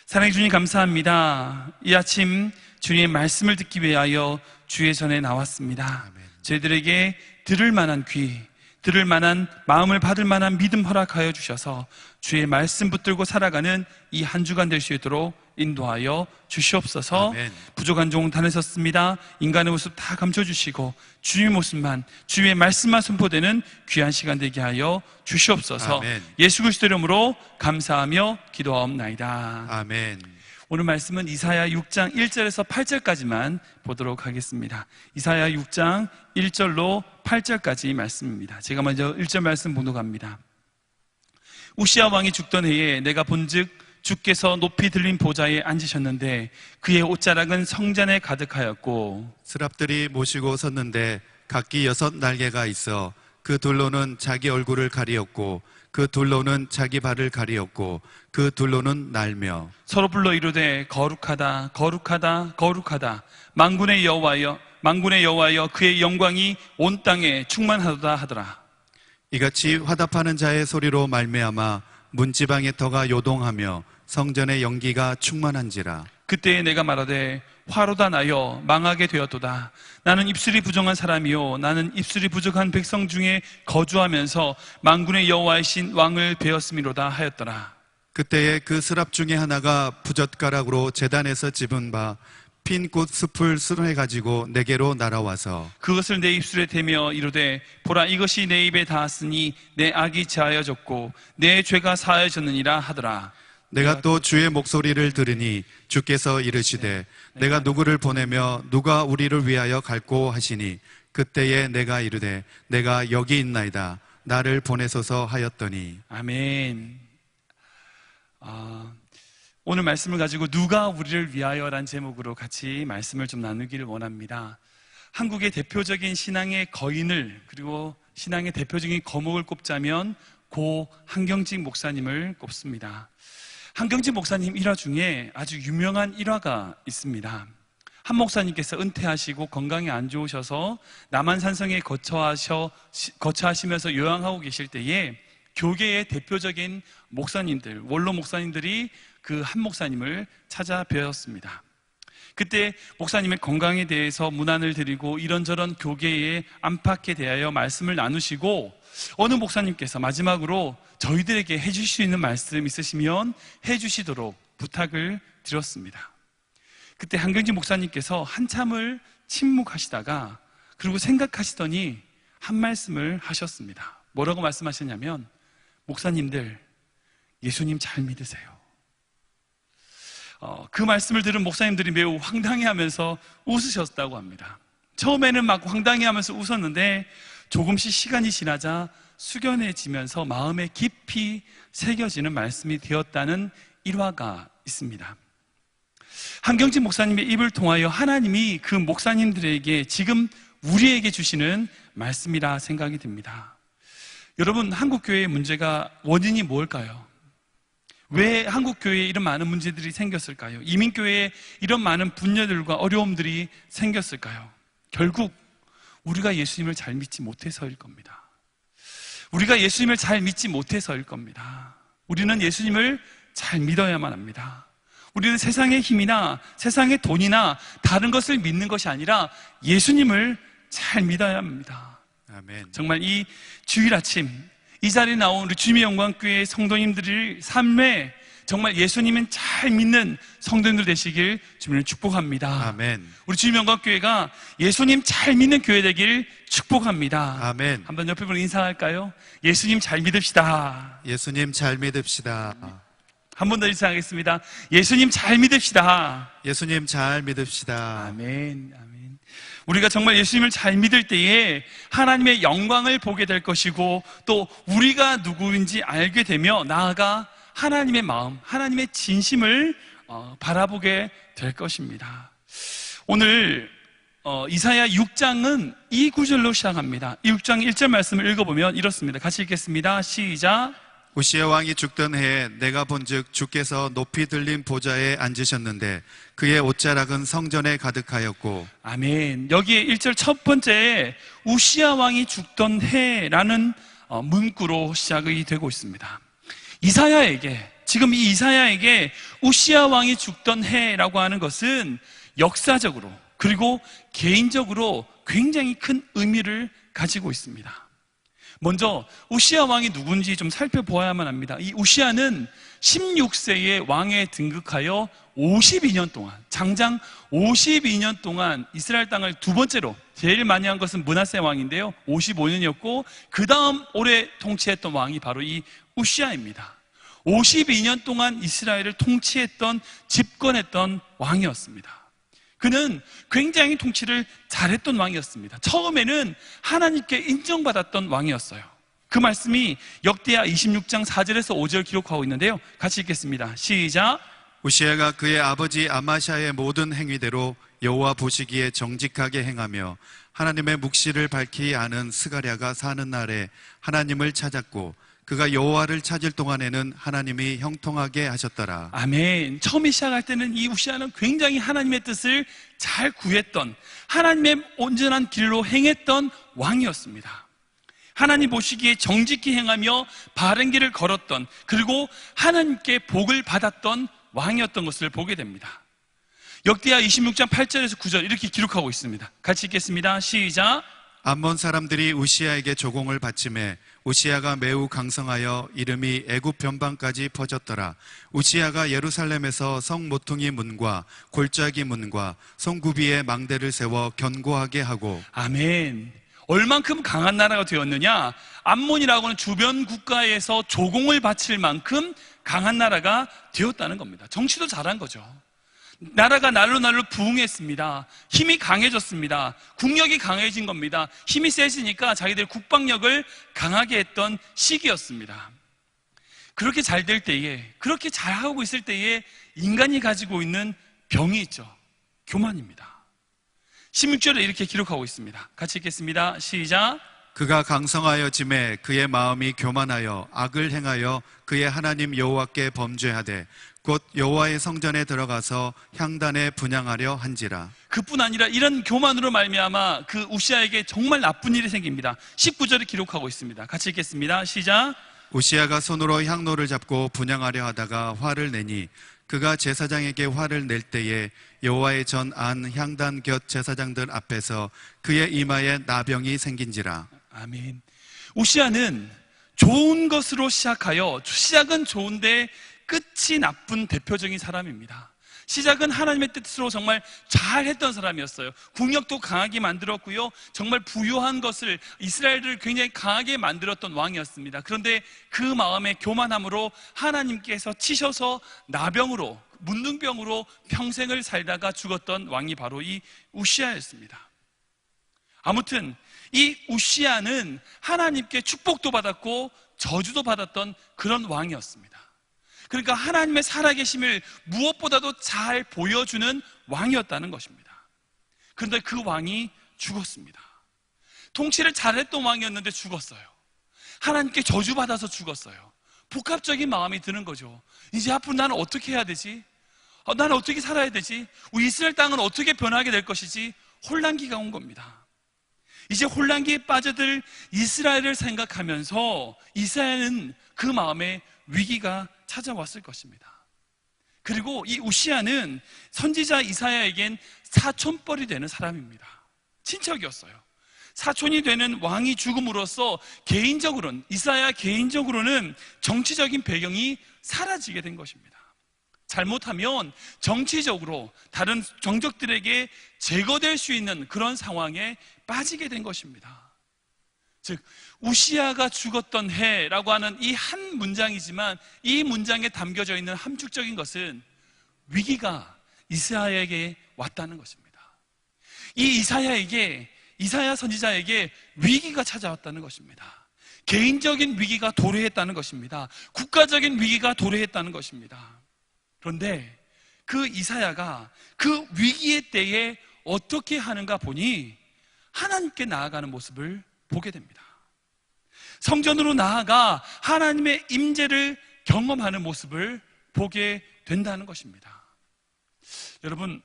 사랑해 주님 감사합니다. 이 아침 주님의 말씀을 듣기 위하여 주의 전에 나왔습니다. 아멘. 저희들에게 들을 만한 귀, 들을 만한 마음을 받을 만한 믿음 허락하여 주셔서 주의 말씀 붙들고 살아가는 이 한 주간 될 수 있도록 인도하여 주시옵소서. 아멘. 부족한 종 다내셨습니다. 인간의 모습 다 감춰주시고 주의 모습만, 주의 말씀만 선포되는 귀한 시간 되게 하여 주시옵소서. 아멘. 예수 그리스도 이름으로 감사하며 기도하옵나이다. 아멘. 오늘 말씀은 이사야 6장 1절에서 8절까지만 보도록 하겠습니다. 이사야 6장 1절로 8절까지 말씀입니다. 제가 먼저 1절 말씀 봉독합니다. 우시야 왕이 죽던 해에 내가 본즉 주께서 높이 들린 보좌에 앉으셨는데 그의 옷자락은 성전에 가득하였고 스랍들이 모시고 섰는데 각기 6 날개가 있어 그 둘로는 자기 얼굴을 가리었고 그 둘로는 자기 발을 가리었고 그 둘로는 날며 서로 불러 이르되 거룩하다 거룩하다 거룩하다 만군의 여호와여 그의 영광이 온 땅에 충만하도다 하더라. 이같이 화답하는 자의 소리로 말미암아 문지방의 터가 요동하며 성전의 연기가 충만한지라. 그때에 내가 말하되 화로다 나여 망하게 되었도다. 나는 입술이 부정한 사람이요 나는 입술이 부족한 백성 중에 거주하면서 만군의 여호와이신 왕을 배웠음이로다 하였더라. 그때에 그 스랍 중에 하나가 부젓가락으로 제단에서 집은 바 핀 꽃 숲을 수놓해 가지고 내게로 날아와서 그것을 내 입술에 대며 이르되 보라 이것이 내 입에 닿았으니 내 악이 제하여졌고 내 죄가 사하여졌느니라 하더라. 내가 또 주의 목소리를 들으니 주께서 이르시되 내가 누구를 보내며 누가 우리를 위하여 갈꼬 하시니 그때에 내가 이르되 내가 여기 있나이다 나를 보내소서 하였더니. 아멘. 오늘 말씀을 가지고 누가 우리를 위하여란 제목으로 같이 말씀을 좀 나누기를 원합니다. 한국의 대표적인 신앙의 거인을 그리고 신앙의 대표적인 거목을 꼽자면 고 한경직 목사님을 꼽습니다. 한경직 목사님 일화 중에 아주 유명한 일화가 있습니다. 한 목사님께서 은퇴하시고 건강이 안 좋으셔서 남한산성에 거처하시면서 요양하고 계실 때에 교계의 대표적인 목사님들, 원로 목사님들이 그 한 목사님을 찾아뵈었습니다. 그때 목사님의 건강에 대해서 문안을 드리고 이런저런 교계의 안팎에 대하여 말씀을 나누시고 어느 목사님께서 마지막으로 저희들에게 해주실 수 있는 말씀 있으시면 해주시도록 부탁을 드렸습니다. 그때 한경진 목사님께서 한참을 침묵하시다가 그리고 생각하시더니 한 말씀을 하셨습니다. 뭐라고 말씀하셨냐면 목사님들 예수님 잘 믿으세요. 그 말씀을 들은 목사님들이 매우 황당해하면서 웃으셨다고 합니다. 처음에는 막 황당해하면서 웃었는데 조금씩 시간이 지나자 숙연해지면서 마음에 깊이 새겨지는 말씀이 되었다는 일화가 있습니다. 한경진 목사님의 입을 통하여 하나님이 그 목사님들에게 지금 우리에게 주시는 말씀이라 생각이 듭니다. 여러분, 한국교회의 문제가 원인이 뭘까요? 왜 한국교회에 이런 많은 문제들이 생겼을까요? 이민교회에 이런 많은 분야들과 어려움들이 생겼을까요? 결국 우리가 예수님을 잘 믿지 못해서일 겁니다. 우리가 예수님을 잘 믿지 못해서일 겁니다. 우리는 예수님을 잘 믿어야만 합니다. 우리는 세상의 힘이나 세상의 돈이나 다른 것을 믿는 것이 아니라 예수님을 잘 믿어야 합니다. 아멘. 정말 이 주일 아침 이 자리에 나온 우리 주님의 영광교회 성도님들의 삶에 정말 예수님은 잘 믿는 성도님들 되시길 주님을 축복합니다. 아멘. 우리 주님의 영광교회가 예수님 잘 믿는 교회 되길 축복합니다. 아멘. 한번 옆에 분 인사할까요? 예수님 잘 믿읍시다. 예수님 잘 믿읍시다. 한 번 더 인사하겠습니다. 예수님 잘 믿읍시다. 예수님 잘 믿읍시다. 아멘. 아멘. 우리가 정말 예수님을 잘 믿을 때에 하나님의 영광을 보게 될 것이고 또 우리가 누구인지 알게 되며 나아가 하나님의 마음, 하나님의 진심을 바라보게 될 것입니다. 오늘 이사야 6장은 이 구절로 시작합니다. 이 6장 1절 말씀을 읽어보면 이렇습니다. 같이 읽겠습니다. 시작. 우시야 왕이 죽던 해에 내가 본즉 주께서 높이 들린 보좌에 앉으셨는데 그의 옷자락은 성전에 가득하였고. 아멘. 여기에 1절 첫 번째 우시야 왕이 죽던 해라는 문구로 시작이 되고 있습니다. 이사야에게 지금 이 이사야에게 우시야 왕이 죽던 해라고 하는 것은 역사적으로 그리고 개인적으로 굉장히 큰 의미를 가지고 있습니다. 먼저 우시야 왕이 누군지 좀 살펴보아야만 합니다. 이 우시야는 16세에 왕에 등극하여 52년 동안, 장장 52년 동안 이스라엘 땅을 두 번째로 제일 많이 한 것은 므낫세 왕인데요, 55년이었고 그 다음 오래 통치했던 왕이 바로 이 우시야입니다. 52년 동안 이스라엘을 통치했던, 집권했던 왕이었습니다. 그는 굉장히 통치를 잘했던 왕이었습니다. 처음에는 하나님께 인정받았던 왕이었어요. 그 말씀이 역대하 26장 4절에서 5절 기록하고 있는데요, 같이 읽겠습니다. 시작. 우시야가 그의 아버지 아마샤의 모든 행위대로 여호와 보시기에 정직하게 행하며 하나님의 묵시를 밝히 아는 스가랴가 사는 날에 하나님을 찾았고 그가 여호와를 찾을 동안에는 하나님이 형통하게 하셨더라. 아멘. 처음에 시작할 때는 이 우시야는 굉장히 하나님의 뜻을 잘 구했던, 하나님의 온전한 길로 행했던 왕이었습니다. 하나님 보시기에 정직히 행하며 바른 길을 걸었던, 그리고 하나님께 복을 받았던 왕이었던 것을 보게 됩니다. 역대하 26장 8절에서 9절 이렇게 기록하고 있습니다. 같이 읽겠습니다. 시작. 암몬 사람들이 우시야에게 조공을 바치매 우시야가 매우 강성하여 이름이 애굽 변방까지 퍼졌더라. 우시야가 예루살렘에서 성 모퉁이 문과 골짜기 문과 성구비에 망대를 세워 견고하게 하고. 아멘. 얼만큼 강한 나라가 되었느냐? 암몬이라고 하는 주변 국가에서 조공을 바칠 만큼 강한 나라가 되었다는 겁니다. 정치도 잘한 거죠. 나라가 날로 날로 부흥했습니다. 힘이 강해졌습니다. 국력이 강해진 겁니다. 힘이 세지니까 자기들 국방력을 강하게 했던 시기였습니다. 그렇게 잘 될 때에, 그렇게 잘하고 있을 때에 인간이 가지고 있는 병이 있죠. 교만입니다. 16절에 이렇게 기록하고 있습니다. 같이 읽겠습니다. 시작. 그가 강성하여 짐에 그의 마음이 교만하여 악을 행하여 그의 하나님 여호와께 범죄하되 곧 여호와의 성전에 들어가서 향단에 분향하려 한지라. 그뿐 아니라 이런 교만으로 말미암아 그 우시야에게 정말 나쁜 일이 생깁니다. 19절에 기록하고 있습니다. 같이 읽겠습니다. 시작. 우시야가 손으로 향로를 잡고 분향하려 하다가 화를 내니 그가 제사장에게 화를 낼 때에 여호와의 전 안 향단 곁 제사장들 앞에서 그의 이마에 나병이 생긴지라. 아멘. 우시야는 좋은 것으로 시작하여, 시작은 좋은데 끝이 나쁜 대표적인 사람입니다. 시작은 하나님의 뜻으로 정말 잘했던 사람이었어요. 국력도 강하게 만들었고요, 정말 부유한 것을, 이스라엘을 굉장히 강하게 만들었던 왕이었습니다. 그런데 그 마음의 교만함으로 하나님께서 치셔서 나병으로, 문둥병으로 평생을 살다가 죽었던 왕이 바로 이 우시야였습니다. 아무튼 이 우시야는 하나님께 축복도 받았고 저주도 받았던 그런 왕이었습니다. 그러니까 하나님의 살아계심을 무엇보다도 잘 보여주는 왕이었다는 것입니다. 그런데 그 왕이 죽었습니다. 통치를 잘했던 왕이었는데 죽었어요. 하나님께 저주받아서 죽었어요. 복합적인 마음이 드는 거죠. 이제 앞으로 나는 어떻게 해야 되지? 나는 어떻게 살아야 되지? 우리 이스라엘 땅은 어떻게 변하게 될 것이지? 혼란기가 온 겁니다. 이제 혼란기에 빠져들 이스라엘을 생각하면서 이스라엘은 그 마음에 위기가 찾아왔을 것입니다. 그리고 이 우시야는 선지자 이사야에겐 사촌뻘이 되는 사람입니다. 친척이었어요. 사촌이 되는 왕이 죽음으로써 개인적으로는, 이사야 개인적으로는 정치적인 배경이 사라지게 된 것입니다. 잘못하면 정치적으로 다른 정적들에게 제거될 수 있는 그런 상황에 빠지게 된 것입니다. 즉 우시야가 죽었던 해라고 하는 이 한 문장이지만 이 문장에 담겨져 있는 함축적인 것은 위기가 이사야에게 왔다는 것입니다. 이 이사야 선지자에게 위기가 찾아왔다는 것입니다. 개인적인 위기가 도래했다는 것입니다. 국가적인 위기가 도래했다는 것입니다. 그런데 그 이사야가 그 위기의 때에 어떻게 하는가 보니 하나님께 나아가는 모습을 보게 됩니다. 성전으로 나아가 하나님의 임재를 경험하는 모습을 보게 된다는 것입니다. 여러분,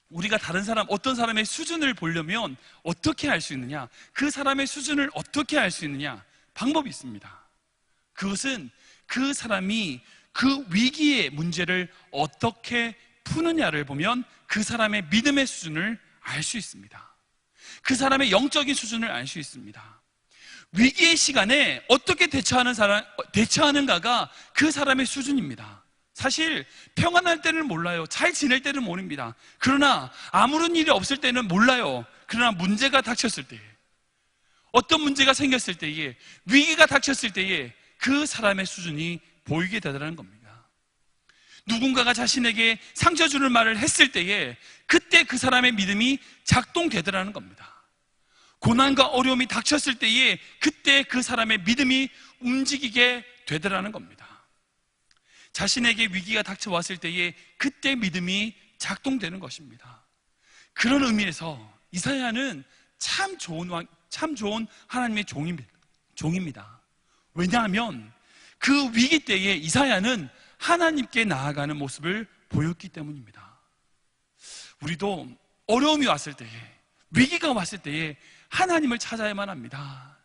우리가 다른 사람, 어떤 사람의 수준을 보려면 어떻게 할 수 있느냐? 그 사람의 수준을 어떻게 할 수 있느냐? 방법이 있습니다. 그것은 그 사람이 그 위기의 문제를 어떻게 푸느냐를 보면 그 사람의 믿음의 수준을 알 수 있습니다. 그 사람의 영적인 수준을 알 수 있습니다. 위기의 시간에 어떻게 대처하는가가 그 사람의 수준입니다. 사실 평안할 때는 몰라요. 잘 지낼 때는 모릅니다. 그러나 아무런 일이 없을 때는 몰라요. 그러나 문제가 닥쳤을 때에, 어떤 문제가 생겼을 때에, 위기가 닥쳤을 때에 그 사람의 수준이 보이게 되더라는 겁니다. 누군가가 자신에게 상처 주는 말을 했을 때에 그때 그 사람의 믿음이 작동되더라는 겁니다. 고난과 어려움이 닥쳤을 때에 그때 그 사람의 믿음이 움직이게 되더라는 겁니다. 자신에게 위기가 닥쳐왔을 때에 그때 믿음이 작동되는 것입니다. 그런 의미에서 이사야는 참 좋은 하나님의 종입니다. 왜냐하면 그 위기 때에 이사야는 하나님께 나아가는 모습을 보였기 때문입니다. 우리도 어려움이 왔을 때에, 위기가 왔을 때에 하나님을 찾아야만 합니다.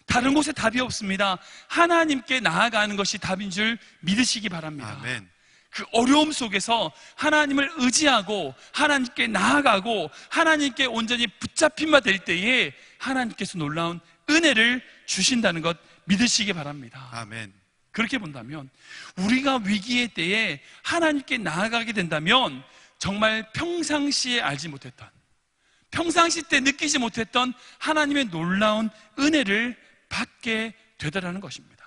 다른 곳에 답이 없습니다. 하나님께 나아가는 것이 답인 줄 믿으시기 바랍니다. 아멘. 그 어려움 속에서 하나님을 의지하고 하나님께 나아가고 하나님께 온전히 붙잡힌 바 될 때에 하나님께서 놀라운 은혜를 주신다는 것 믿으시기 바랍니다. 아멘. 그렇게 본다면 우리가 위기의 때에 하나님께 나아가게 된다면 정말 평상시에 알지 못했던, 평상시 때 느끼지 못했던 하나님의 놀라운 은혜를 받게 되더라는 것입니다.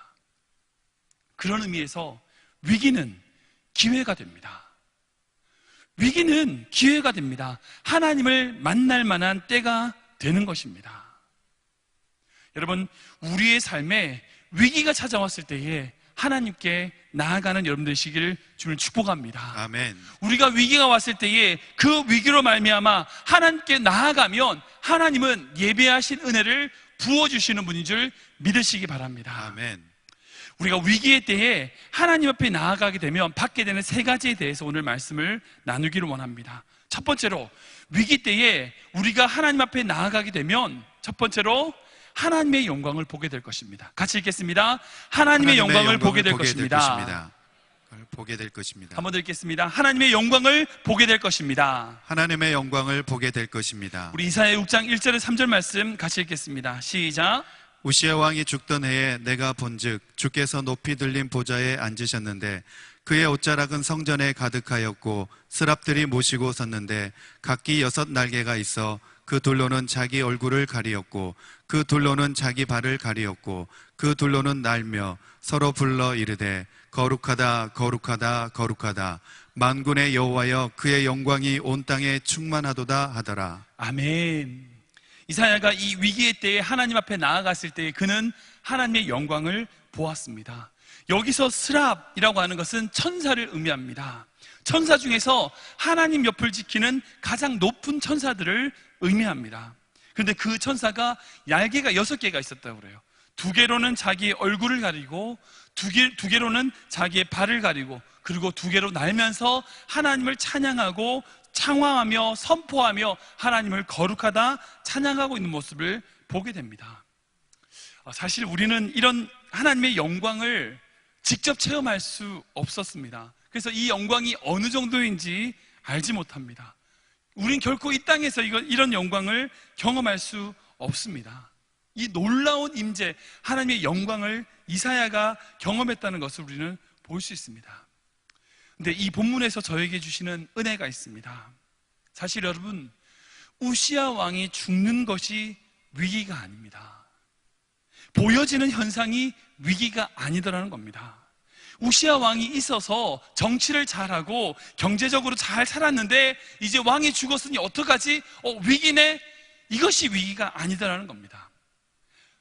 그런 의미에서 위기는 기회가 됩니다. 위기는 기회가 됩니다. 하나님을 만날 만한 때가 되는 것입니다. 여러분, 우리의 삶에 위기가 찾아왔을 때에 하나님께 나아가는 여러분들 되시기를 주를 축복합니다. 아멘. 우리가 위기가 왔을 때에 그 위기로 말미암아 하나님께 나아가면 하나님은 예배하신 은혜를 부어주시는 분인 줄 믿으시기 바랍니다. 아멘. 우리가 위기의 때에 하나님 앞에 나아가게 되면 받게 되는 세 가지에 대해서 오늘 말씀을 나누기를 원합니다. 첫 번째로, 위기 때에 우리가 하나님 앞에 나아가게 되면 첫 번째로 하나님의 영광을 보게 될 것입니다. 같이 읽겠습니다. 하나님의 영광을 보게 될 것입니다. 보게 될 것입니다. 한번 더 읽겠습니다. 하나님의 영광을 보게 될 것입니다. 하나님의 영광을 보게 될 것입니다. 우리 이사야 6장 1절에 3절 말씀 같이 읽겠습니다. 시작. 우시야 왕이 죽던 해에 내가 본즉 주께서 높이 들린 보좌에 앉으셨는데 그의 옷자락은 성전에 가득하였고 스랍들이 모시고 섰는데 각기 6 날개가 있어 그 둘로는 자기 얼굴을 가리었고 그 둘로는 자기 발을 가리었고 그 둘로는 날며 서로 불러 이르되 거룩하다 거룩하다 거룩하다 만군의 여호와여 그의 영광이 온 땅에 충만하도다 하더라. 아멘. 이사야가 이 위기의 때에 하나님 앞에 나아갔을 때에 그는 하나님의 영광을 보았습니다. 여기서 스랍이라고 하는 것은 천사를 의미합니다. 천사 중에서 하나님 옆을 지키는 가장 높은 천사들을 의미합니다. 그런데 그 천사가 날개가 6개가 있었다고 그래요. 2개로는 자기의 얼굴을 가리고 두 개로는 자기의 발을 가리고 그리고 2개로 날면서 하나님을 찬양하고 창왕하며 선포하며 하나님을 거룩하다 찬양하고 있는 모습을 보게 됩니다. 사실 우리는 이런 하나님의 영광을 직접 체험할 수 없었습니다. 그래서 이 영광이 어느 정도인지 알지 못합니다. 우린 결코 이 땅에서 이런 영광을 경험할 수 없습니다. 이 놀라운 임재, 하나님의 영광을 이사야가 경험했다는 것을 우리는 볼 수 있습니다. 근데 이 본문에서 저에게 주시는 은혜가 있습니다. 사실 여러분, 우시야 왕이 죽는 것이 위기가 아닙니다. 보여지는 현상이 위기가 아니더라는 겁니다. 우시야 왕이 있어서 정치를 잘하고 경제적으로 잘 살았는데 이제 왕이 죽었으니 어떡하지? 위기네? 이것이 위기가 아니더라는 겁니다.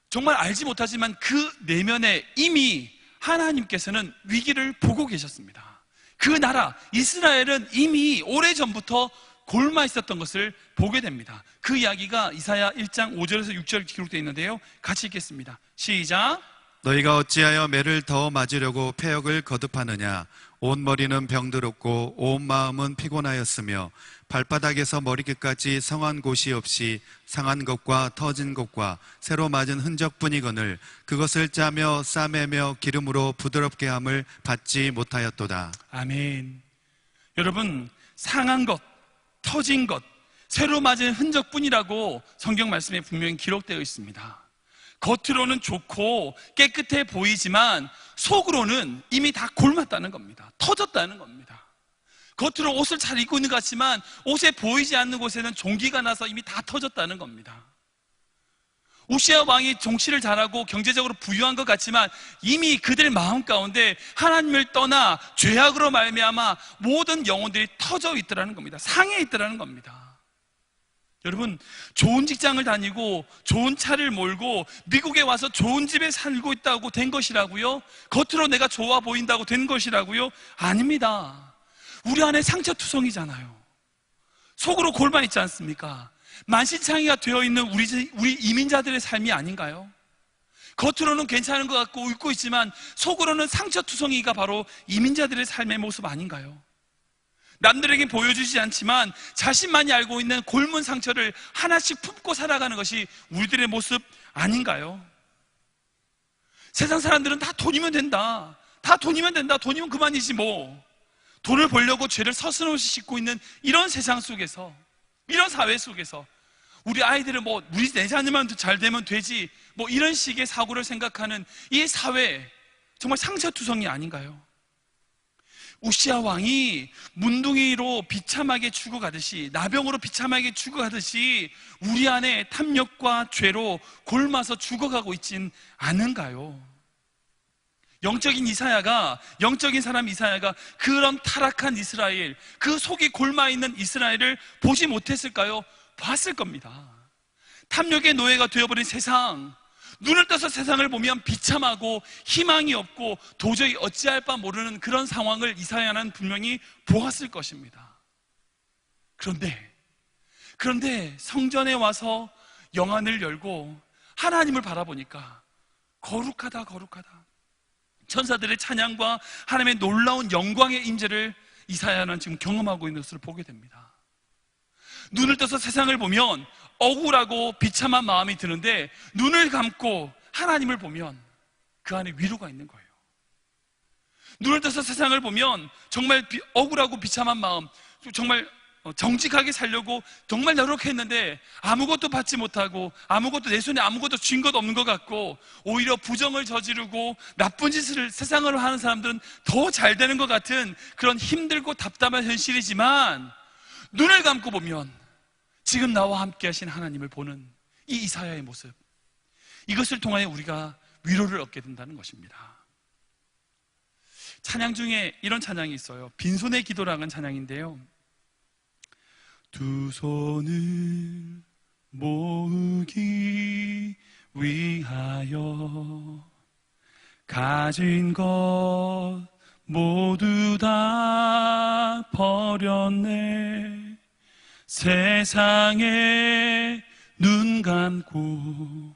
정말 알지 못하지만 그 내면에 이미 하나님께서는 위기를 보고 계셨습니다. 그 나라 이스라엘은 이미 오래전부터 곪아 있었던 것을 보게 됩니다. 그 이야기가 이사야 1장 5절에서 6절 기록되어 있는데요, 같이 읽겠습니다. 시작. 너희가 어찌하여 매를 더 맞으려고 패역을 거듭하느냐? 온 머리는 병들었고 온 마음은 피곤하였으며 발바닥에서 머리끝까지 성한 곳이 없이 상한 것과 터진 것과 새로 맞은 흔적뿐이거늘 그것을 짜며 싸매며 기름으로 부드럽게 함을 받지 못하였도다. 아멘. 여러분, 상한 것, 터진 것, 새로 맞은 흔적뿐이라고 성경 말씀에 분명히 기록되어 있습니다. 겉으로는 좋고 깨끗해 보이지만 속으로는 이미 다 골맞다는 겁니다. 터졌다는 겁니다. 겉으로 옷을 잘 입고 있는 것 같지만 옷에 보이지 않는 곳에는 종기가 나서 이미 다 터졌다는 겁니다. 우시아 왕이 정치를 잘하고 경제적으로 부유한 것 같지만 이미 그들 마음 가운데 하나님을 떠나 죄악으로 말미암아 모든 영혼들이 터져 있더라는 겁니다. 상해 있더라는 겁니다. 여러분, 좋은 직장을 다니고 좋은 차를 몰고 미국에 와서 좋은 집에 살고 있다고 된 것이라고요? 겉으로 내가 좋아 보인다고 된 것이라고요? 아닙니다. 우리 안에 상처투성이잖아요. 속으로 골마 있지 않습니까? 만신창이가 되어 있는 우리 이민자들의 삶이 아닌가요? 겉으로는 괜찮은 것 같고 웃고 있지만 속으로는 상처투성이가 바로 이민자들의 삶의 모습 아닌가요? 남들에게 보여주지 않지만 자신만이 알고 있는 골문 상처를 하나씩 품고 살아가는 것이 우리들의 모습 아닌가요? 세상 사람들은 다 돈이면 된다. 다 돈이면 된다. 돈이면 그만이지 뭐. 돈을 벌려고 죄를 서슴없이 싣고 있는 이런 세상 속에서, 이런 사회 속에서 우리 아이들은 뭐 우리 내 자녀만 잘 되면 되지 뭐 이런 식의 사고를 생각하는 이 사회, 정말 상처투성이 아닌가요? 우시아 왕이 문둥이로 비참하게 죽어가듯이, 나병으로 비참하게 죽어가듯이 우리 안에 탐욕과 죄로 골마서 죽어가고 있진 않은가요? 영적인 사람 이사야가 그런 타락한 이스라엘, 그 속이 골마있는 이스라엘을 보지 못했을까요? 봤을 겁니다. 탐욕의 노예가 되어버린 세상, 눈을 떠서 세상을 보면 비참하고 희망이 없고 도저히 어찌할 바 모르는 그런 상황을 이사야는 분명히 보았을 것입니다. 그런데 성전에 와서 영안을 열고 하나님을 바라보니까 거룩하다. 천사들의 찬양과 하나님의 놀라운 영광의 임재를 이사야는 지금 경험하고 있는 것을 보게 됩니다. 눈을 떠서 세상을 보면 억울하고 비참한 마음이 드는데 눈을 감고 하나님을 보면 그 안에 위로가 있는 거예요. 눈을 떠서 세상을 보면 정말 억울하고 비참한 마음, 정말 정직하게 살려고 정말 노력했는데 아무것도 받지 못하고 아무것도 내 손에 아무것도 쥔 것 없는 것 같고 오히려 부정을 저지르고 나쁜 짓을 세상으로 하는 사람들은 더 잘 되는 것 같은 그런 힘들고 답답한 현실이지만 눈을 감고 보면 지금 나와 함께 하신 하나님을 보는 이 이사야의 모습, 이것을 통하여 우리가 위로를 얻게 된다는 것입니다. 찬양 중에 이런 찬양이 있어요. 빈손의 기도라는 찬양인데요, 두 손을 모으기 위하여 가진 것 모두 다 버렸네. 세상에 눈 감고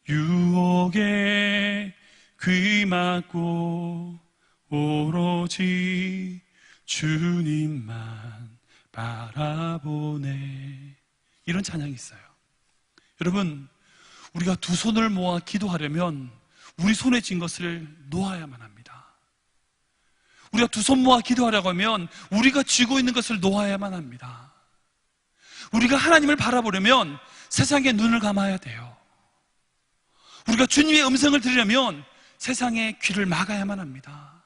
유혹에 귀 막고 오로지 주님만 바라보네. 이런 찬양이 있어요. 여러분, 우리가 두 손을 모아 기도하려면 우리 손에 쥔 것을 놓아야만 합니다. 우리가 두 손 모아 기도하려고 하면 우리가 쥐고 있는 것을 놓아야만 합니다. 우리가 하나님을 바라보려면 세상에 눈을 감아야 돼요. 우리가 주님의 음성을 들으려면 세상의 귀를 막아야만 합니다.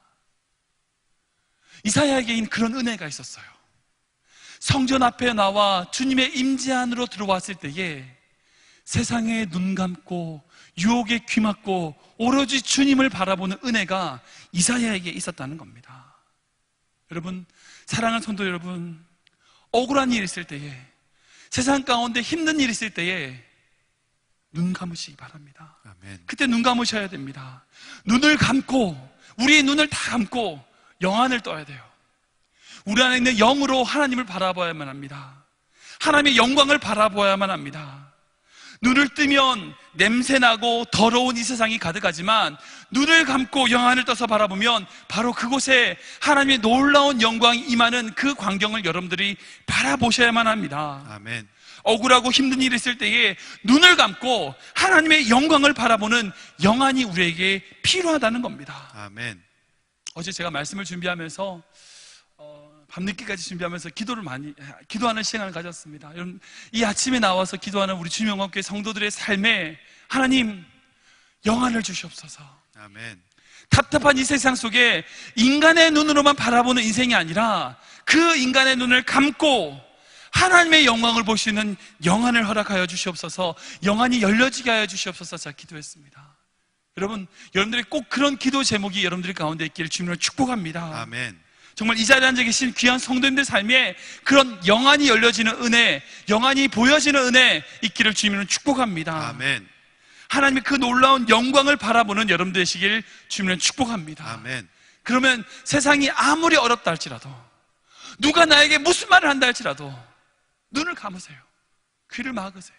이사야에게 그런 은혜가 있었어요. 성전 앞에 나와 주님의 임재 안으로 들어왔을 때에 세상에 눈 감고 유혹에 귀 막고 오로지 주님을 바라보는 은혜가 이사야에게 있었다는 겁니다. 여러분, 사랑하는 성도 여러분, 억울한 일이 있을 때에, 세상 가운데 힘든 일이 있을 때에 눈 감으시기 바랍니다. 아멘. 그때 눈 감으셔야 됩니다. 눈을 감고, 우리의 눈을 다 감고 영안을 떠야 돼요. 우리 안에 있는 영으로 하나님을 바라봐야만 합니다. 하나님의 영광을 바라봐야만 합니다. 눈을 뜨면 냄새나고 더러운 이 세상이 가득하지만 눈을 감고 영안을 떠서 바라보면 바로 그곳에 하나님의 놀라운 영광이 임하는 그 광경을 여러분들이 바라보셔야만 합니다. 아멘. 억울하고 힘든 일이 있을 때에 눈을 감고 하나님의 영광을 바라보는 영안이 우리에게 필요하다는 겁니다. 아멘. 어제 제가 말씀을 준비하면서 밤늦게까지 준비하면서 기도하는 시간을 가졌습니다. 여러분, 이 아침에 나와서 기도하는 우리 주명학교의 성도들의 삶에 하나님 영안을 주시옵소서. 아멘. 답답한 이 세상 속에 인간의 눈으로만 바라보는 인생이 아니라 그 인간의 눈을 감고 하나님의 영광을 볼 수 있는 영안을 허락하여 주시옵소서. 영안이 열려지게 하여 주시옵소서. 제가 기도했습니다. 여러분, 여러분들이 꼭 그런 기도 제목이 여러분들 가운데 있기를 주님으로 축복합니다. 아멘. 정말 이 자리에 앉아 계신 귀한 성도님들 삶에 그런 영안이 열려지는 은혜, 영안이 보여지는 은혜 있기를 주님으로 축복합니다. 아멘. 하나님의 그 놀라운 영광을 바라보는 여러분 되시길 주님으로 축복합니다. 아멘. 그러면 세상이 아무리 어렵다 할지라도, 누가 나에게 무슨 말을 한다 할지라도 눈을 감으세요. 귀를 막으세요.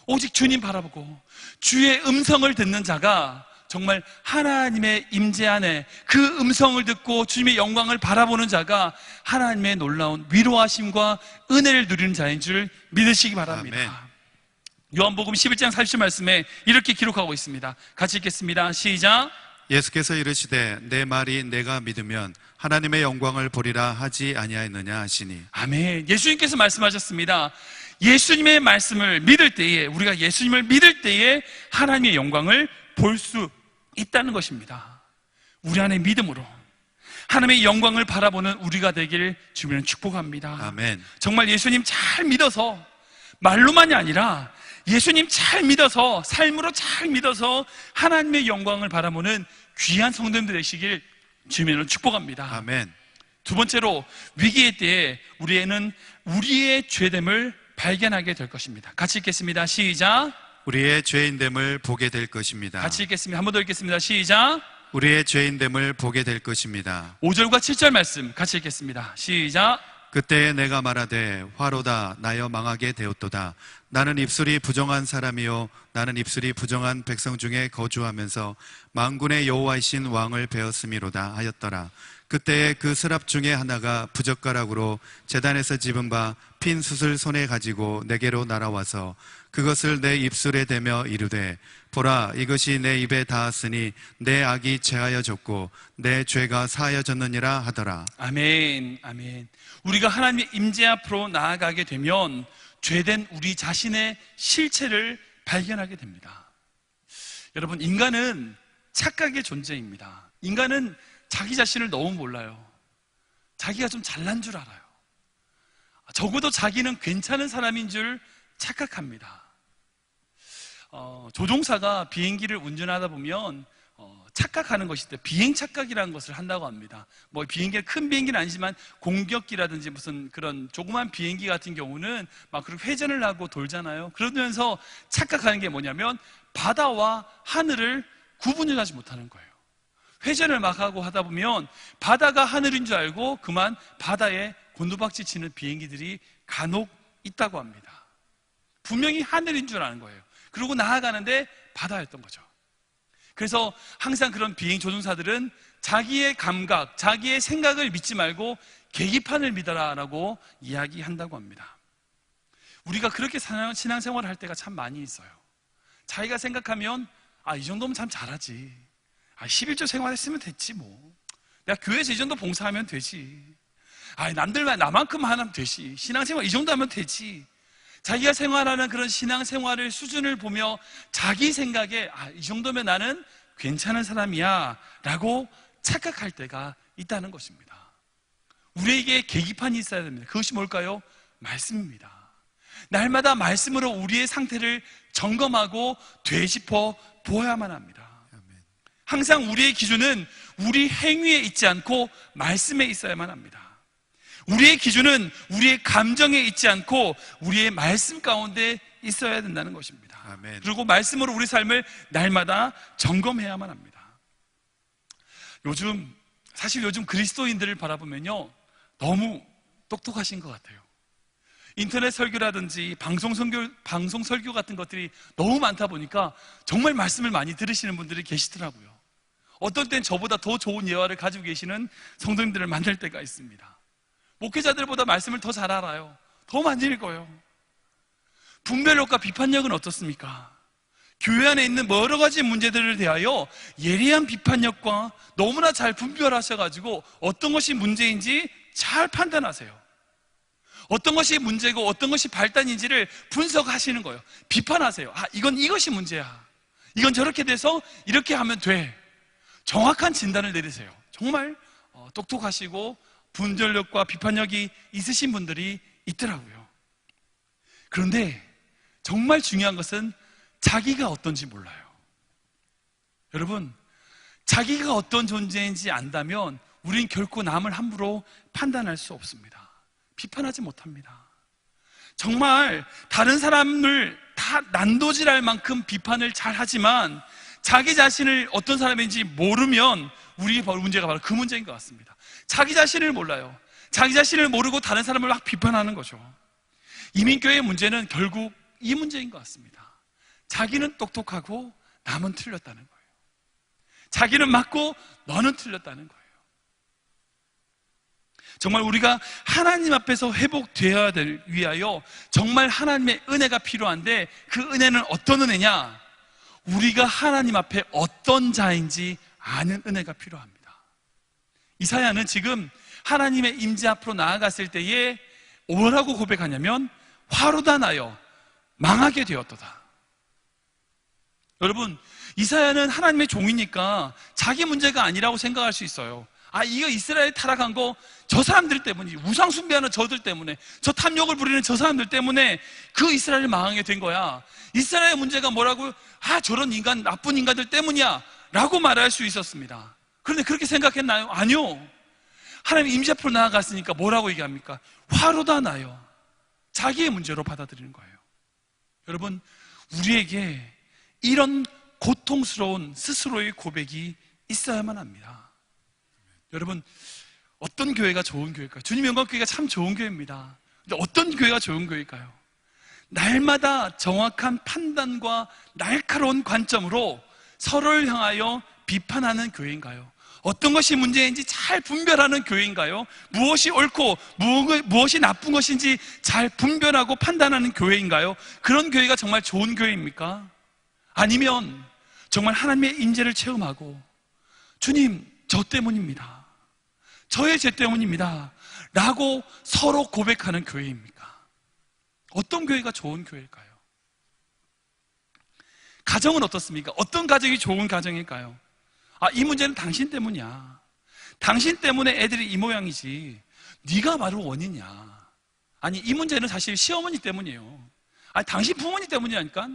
오직 주님 바라보고 주의 음성을 듣는 자가 정말 하나님의 임재 안에 그 음성을 듣고 주님의 영광을 바라보는 자가 하나님의 놀라운 위로하심과 은혜를 누리는 자인 줄 믿으시기 바랍니다. 아멘. 요한복음 11장 40절 말씀에 이렇게 기록하고 있습니다. 같이 읽겠습니다. 시작. 예수께서 이르시되 내 말이 내가 믿으면 하나님의 영광을 보리라 하지 아니하였느냐 하시니. 아멘. 예수님께서 말씀하셨습니다. 예수님의 말씀을 믿을 때에, 우리가 예수님을 믿을 때에 하나님의 영광을 볼 수 있다는 것입니다. 우리 안에 믿음으로 하나님의 영광을 바라보는 우리가 되길 주님은 축복합니다. 아멘. 정말 예수님 잘 믿어서, 말로만이 아니라 예수님 잘 믿어서, 삶으로 잘 믿어서 하나님의 영광을 바라보는 귀한 성도님들 되시길 주님은 축복합니다. 아멘. 두 번째로, 위기의 때에 우리는 우리의 죄됨을 발견하게 될 것입니다. 같이 읽겠습니다. 시작. 우리의 죄인됨을 보게 될 것입니다. 같이 읽겠습니다. 한 번 더 읽겠습니다. 시작. 우리의 죄인됨을 보게 될 것입니다. 5절과 7절 말씀 같이 읽겠습니다. 시작. 그때에 내가 말하되 화로다 나여 망하게 되었도다. 나는 입술이 부정한 사람이요 나는 입술이 부정한 백성 중에 거주하면서 만군의 여호와이신 왕을 배웠음이로다 하였더라. 그때에 그 스랍 중에 하나가 부젓가락으로 제단에서 집은 바 핀 숯을 손에 가지고 내게로 날아와서 그것을 내 입술에 대며 이르되 보라 이것이 내 입에 닿았으니 내 악이 제하여졌고 내 죄가 사하여졌느니라 하더라. 아멘. 아멘. 우리가 하나님의 임재 앞으로 나아가게 되면 죄된 우리 자신의 실체를 발견하게 됩니다. 여러분, 인간은 착각의 존재입니다. 인간은 자기 자신을 너무 몰라요. 자기가 좀 잘난 줄 알아요. 적어도 자기는 괜찮은 사람인 줄 착각합니다. 조종사가 비행기를 운전하다 보면 착각하는 것이 있대요. 비행 착각이라는 것을 한다고 합니다. 뭐 비행기가 큰 비행기는 아니지만 공격기라든지 무슨 그런 조그만 비행기 같은 경우는 막 그렇게 회전을 하고 돌잖아요. 그러면서 착각하는 게 뭐냐면 바다와 하늘을 구분을 하지 못하는 거예요. 회전을 막 하고 하다 보면 바다가 하늘인 줄 알고 그만 바다에 곤두박질 치는 비행기들이 간혹 있다고 합니다. 분명히 하늘인 줄 아는 거예요. 그러고 나아가는데 바다였던 거죠. 그래서 항상 그런 비행 조종사들은 자기의 감각, 자기의 생각을 믿지 말고 계기판을 믿어라라고 이야기한다고 합니다. 우리가 그렇게 신앙생활을 할 때가 참 많이 있어요. 자기가 생각하면 이 정도면 참 잘하지. 11조 생활했으면 됐지 뭐. 내가 교회에서 이 정도 봉사하면 되지. 남들만 나만큼 하면 되지. 신앙생활 이 정도 하면 되지. 자기가 생활하는 그런 신앙생활의 수준을 보며 자기 생각에 이 정도면 나는 괜찮은 사람이야 라고 착각할 때가 있다는 것입니다. 우리에게 계기판이 있어야 됩니다. 그것이 뭘까요? 말씀입니다. 날마다 말씀으로 우리의 상태를 점검하고 되짚어 보아야만 합니다. 항상 우리의 기준은 우리 행위에 있지 않고 말씀에 있어야만 합니다. 우리의 기준은 우리의 감정에 있지 않고 우리의 말씀 가운데 있어야 된다는 것입니다. 아멘. 그리고 말씀으로 우리 삶을 날마다 점검해야만 합니다. 사실 요즘 그리스도인들을 바라보면요, 너무 똑똑하신 것 같아요. 인터넷 설교라든지 방송 설교 같은 것들이 너무 많다 보니까 정말 말씀을 많이 들으시는 분들이 계시더라고요. 어떤 땐 저보다 더 좋은 예화를 가지고 계시는 성도님들을 만날 때가 있습니다. 목회자들보다 말씀을 더 잘 알아요. 더 많이 읽어요. 분별력과 비판력은 어떻습니까? 교회 안에 있는 여러 가지 문제들을 대하여 예리한 비판력과 너무나 잘 분별하셔가지고 어떤 것이 문제인지 잘 판단하세요. 어떤 것이 문제고 어떤 것이 발단인지를 분석하시는 거예요. 비판하세요. 이건 이것이 문제야. 이건 저렇게 돼서 이렇게 하면 돼. 정확한 진단을 내리세요. 정말 똑똑하시고 분별력과 비판력이 있으신 분들이 있더라고요. 그런데 정말 중요한 것은 자기가 어떤지 몰라요. 여러분, 자기가 어떤 존재인지 안다면 우린 결코 남을 함부로 판단할 수 없습니다. 비판하지 못합니다. 정말 다른 사람을 다 난도질할 만큼 비판을 잘 하지만 자기 자신을 어떤 사람인지 모르면 우리 문제가 바로 그 문제인 것 같습니다. 자기 자신을 몰라요. 자기 자신을 모르고 다른 사람을 막 비판하는 거죠. 이민교회의 문제는 결국 이 문제인 것 같습니다. 자기는 똑똑하고 남은 틀렸다는 거예요. 자기는 맞고 너는 틀렸다는 거예요. 정말 우리가 하나님 앞에서 회복되어야 될 위하여 정말 하나님의 은혜가 필요한데 그 은혜는 어떤 은혜냐? 우리가 하나님 앞에 어떤 자인지 아는 은혜가 필요합니다. 이사야는 지금 하나님의 임재 앞으로 나아갔을 때에 뭐라고 고백하냐면 화로다 나여 망하게 되었도다. 여러분, 이사야는 하나님의 종이니까 자기 문제가 아니라고 생각할 수 있어요. 이거 이스라엘 타락한 거 저 사람들 때문이지. 우상 숭배하는 저들 때문에, 저 탐욕을 부리는 저 사람들 때문에 그 이스라엘이 망하게 된 거야. 이스라엘의 문제가 뭐라고? 저런 인간, 나쁜 인간들 때문이야 라고 말할 수 있었습니다. 그런데 그렇게 생각했나요? 아니요. 하나님 임재 앞으로 나아갔으니까 뭐라고 얘기합니까? 화로다 나요. 자기의 문제로 받아들이는 거예요. 여러분, 우리에게 이런 고통스러운 스스로의 고백이 있어야만 합니다. 여러분, 어떤 교회가 좋은 교회일까요? 주님 영광교회가 참 좋은 교회입니다. 근데 어떤 교회가 좋은 교회일까요? 날마다 정확한 판단과 날카로운 관점으로 서로를 향하여 비판하는 교회인가요? 어떤 것이 문제인지 잘 분별하는 교회인가요? 무엇이 옳고 무엇이 나쁜 것인지 잘 분별하고 판단하는 교회인가요? 그런 교회가 정말 좋은 교회입니까? 아니면 정말 하나님의 인재를 체험하고 주님, 저 때문입니다. 저의 죄 때문입니다 라고 서로 고백하는 교회입니까? 어떤 교회가 좋은 교회일까요? 가정은 어떻습니까? 어떤 가정이 좋은 가정일까요? 이 문제는 당신 때문이야. 당신 때문에 애들이 이 모양이지 네가 바로 원인이야. 아니, 이 문제는 사실 시어머니 때문이에요. 당신 부모님 때문이라니까.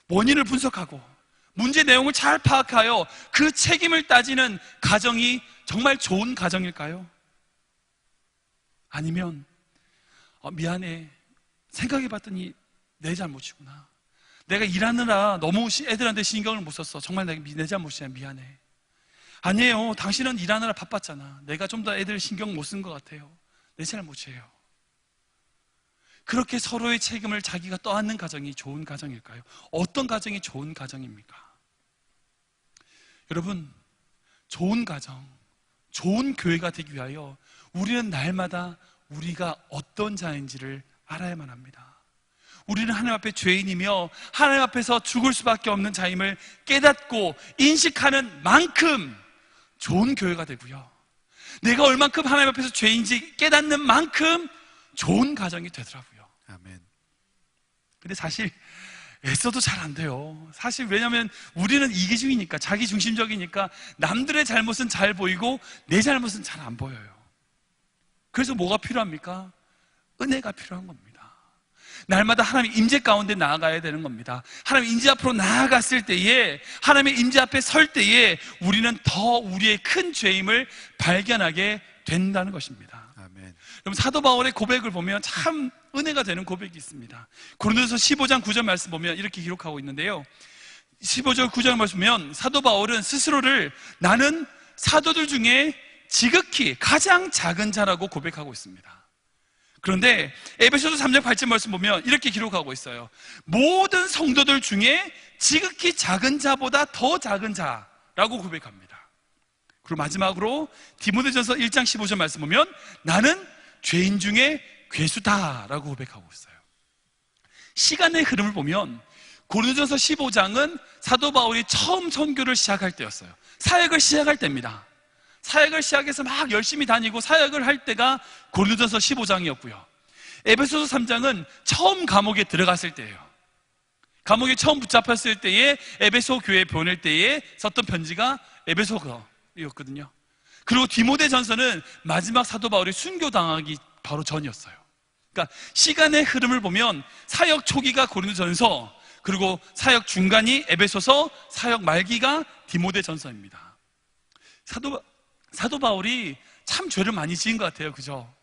원인을 분석하고 문제 내용을 잘 파악하여 그 책임을 따지는 가정이 정말 좋은 가정일까요? 아니면 미안해, 생각해봤더니 내 잘못이구나. 내가 일하느라 너무 애들한테 신경을 못 썼어. 정말 내 잘못이야. 미안해. 아니에요. 당신은 일하느라 바빴잖아. 내가 좀 더 애들 신경 못 쓴 것 같아요. 내 잘못이에요. 그렇게 서로의 책임을 자기가 떠안는 가정이 좋은 가정일까요? 어떤 가정이 좋은 가정입니까? 여러분, 좋은 가정, 좋은 교회가 되기 위하여 우리는 날마다 우리가 어떤 자인지를 알아야만 합니다. 우리는 하나님 앞에 죄인이며 하나님 앞에서 죽을 수밖에 없는 자임을 깨닫고 인식하는 만큼 좋은 교회가 되고요, 내가 얼만큼 하나님 앞에서 죄인지 깨닫는 만큼 좋은 가정이 되더라고요. 아멘. 근데 사실 애써도 잘 안 돼요. 사실 왜냐하면 우리는 이기주의니까, 자기 중심적이니까 남들의 잘못은 잘 보이고 내 잘못은 잘 안 보여요. 그래서 뭐가 필요합니까? 은혜가 필요한 겁니다. 날마다 하나님의 임재 가운데 나아가야 되는 겁니다. 하나님의 임재 앞으로 나아갔을 때에, 하나님의 임재 앞에 설 때에 우리는 더 우리의 큰 죄임을 발견하게 된다는 것입니다. 아멘. 여러분, 사도 바울의 고백을 보면 참 은혜가 되는 고백이 있습니다. 고린도서 15장 9절 말씀 보면 이렇게 기록하고 있는데요, 15절 9절 말씀 보면 사도 바울은 스스로를 나는 사도들 중에 지극히 가장 작은 자라고 고백하고 있습니다. 그런데 에베소서 3장 8절 말씀 보면 이렇게 기록하고 있어요. 모든 성도들 중에 지극히 작은 자보다 더 작은 자라고 고백합니다. 그리고 마지막으로 디모데전서 1장 15절 말씀 보면 나는 죄인 중에 괴수다라고 고백하고 있어요. 시간의 흐름을 보면 고린도전서 15장은 사도 바울이 처음 선교를 시작할 때였어요. 사역을 시작할 때입니다. 사역을 시작해서 막 열심히 다니고 사역을 할 때가 고린도전서 15장이었고요. 에베소서 3장은 처음 감옥에 들어갔을 때예요. 감옥에 처음 붙잡혔을 때에 에베소 교회에 보낼 때에 썼던 편지가 에베소서였거든요. 그리고 디모데전서는 마지막 사도 바울이 순교당하기 바로 전이었어요. 그러니까 시간의 흐름을 보면 사역 초기가 고린도전서, 그리고 사역 중간이 에베소서, 사역 말기가 디모데전서입니다. 사도 바울이 참 죄를 많이 지은 것 같아요. 그죠?